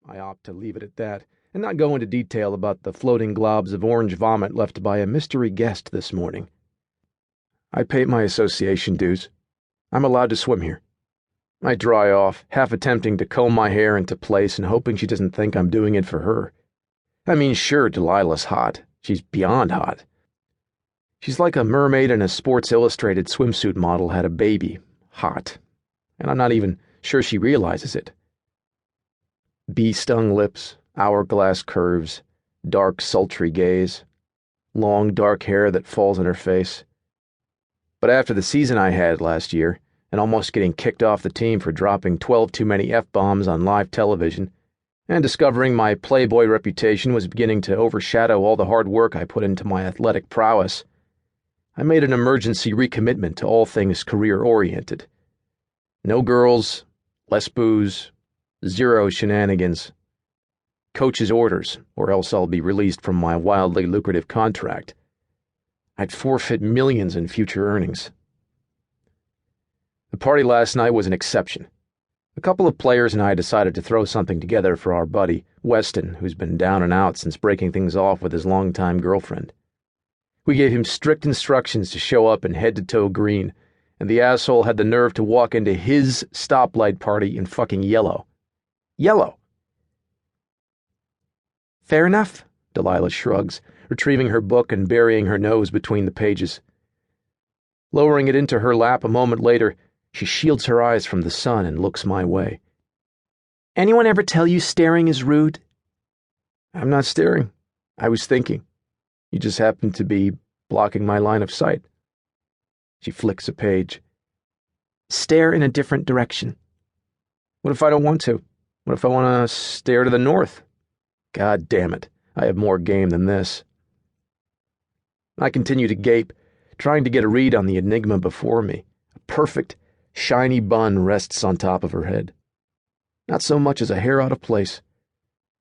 I opt to leave it at that, and not go into detail about the floating globs of orange vomit left by a mystery guest this morning. I pay my association dues. I'm allowed to swim here. I dry off, half attempting to comb my hair into place and hoping she doesn't think I'm doing it for her. I mean, sure, Delilah's hot. She's beyond hot. She's like a mermaid and a Sports Illustrated swimsuit model had a baby. Hot. And I'm not even sure she realizes it. Bee-stung lips, hourglass curves, dark, sultry gaze, long, dark hair that falls on her face. But after the season I had last year, and almost getting kicked off the team for dropping 12 too many F-bombs on live television, and discovering my playboy reputation was beginning to overshadow all the hard work I put into my athletic prowess, I made an emergency recommitment to all things career-oriented. No girls, less booze, zero shenanigans. Coach's orders, or else I'll be released from my wildly lucrative contract. I'd forfeit millions in future earnings. The party last night was an exception. A couple of players and I decided to throw something together for our buddy, Weston, who's been down and out since breaking things off with his longtime girlfriend. We gave him strict instructions to show up in head-to-toe green, and the asshole had the nerve to walk into his stoplight party in fucking yellow. Yellow! Fair enough, Delilah shrugs, retrieving her book and burying her nose between the pages. Lowering it into her lap a moment later, she shields her eyes from the sun and looks my way. Anyone ever tell you staring is rude? I'm not staring. I was thinking. You just happened to be blocking my line of sight. She flicks a page. Stare in a different direction. What if I don't want to? What if I want to stare to the north? God damn it, I have more game than this. I continue to gape, trying to get a read on the enigma before me. A perfect, shiny bun rests on top of her head. Not so much as a hair out of place.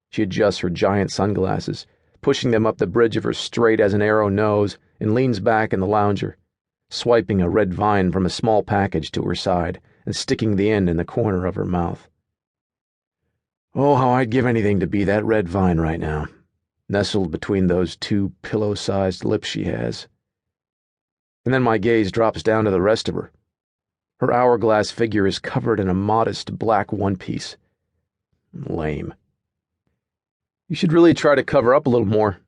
She adjusts her giant sunglasses, pushing them up the bridge of her straight-as-an-arrow nose, and leans back in the lounger, swiping a red vine from a small package to her side and sticking the end in the corner of her mouth. Oh, how I'd give anything to be that red vine right now, nestled between those two pillow-sized lips she has. And then my gaze drops down to the rest of her. Her hourglass figure is covered in a modest black one-piece. Lame. You should really try to cover up a little more.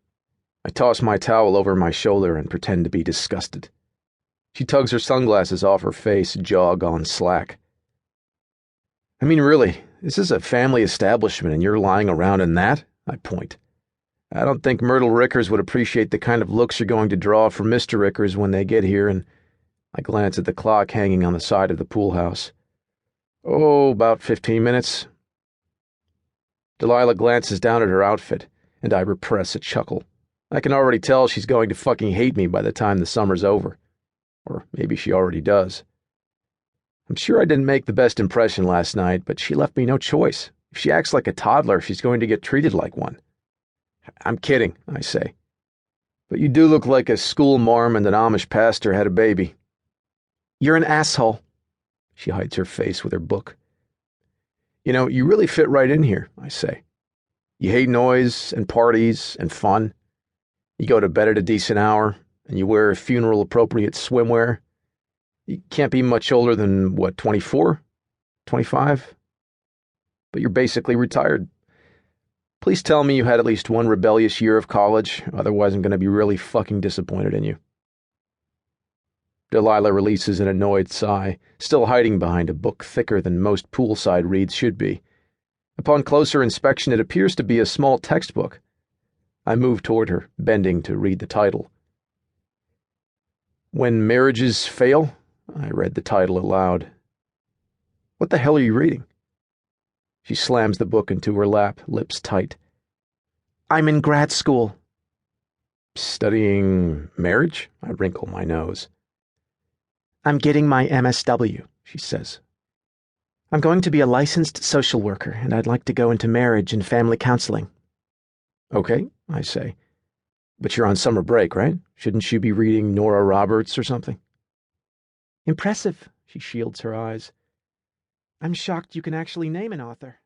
I toss my towel over my shoulder and pretend to be disgusted. She tugs her sunglasses off her face, jaw gone slack. I mean, really, this is a family establishment and you're lying around in that? I point. I don't think Myrtle Rickers would appreciate the kind of looks you're going to draw from Mr. Rickers when they get here, and I glance at the clock hanging on the side of the pool house. Oh, about 15 minutes. Delilah glances down at her outfit, and I repress a chuckle. I can already tell she's going to fucking hate me by the time the summer's over. Or maybe she already does. I'm sure I didn't make the best impression last night, but she left me no choice. If she acts like a toddler, she's going to get treated like one. I'm kidding, I say. But you do look like a school marm and an Amish pastor had a baby. You're an asshole. She hides her face with her book. You know, you really fit right in here, I say. You hate noise and parties and fun. You go to bed at a decent hour, and you wear funeral-appropriate swimwear. You can't be much older than, 24? 25? But you're basically retired. Please tell me you had at least one rebellious year of college, otherwise I'm going to be really fucking disappointed in you. Delilah releases an annoyed sigh, still hiding behind a book thicker than most poolside reads should be. Upon closer inspection, it appears to be a small textbook. I move toward her, bending to read the title. When Marriages Fail? I read the title aloud. What the hell are you reading? She slams the book into her lap, lips tight. I'm in grad school. Studying marriage? I wrinkle my nose. I'm getting my MSW, she says. I'm going to be a licensed social worker, and I'd like to go into marriage and family counseling. Okay, I say. But you're on summer break, right? Shouldn't you be reading Nora Roberts or something? Impressive, she shields her eyes. I'm shocked you can actually name an author.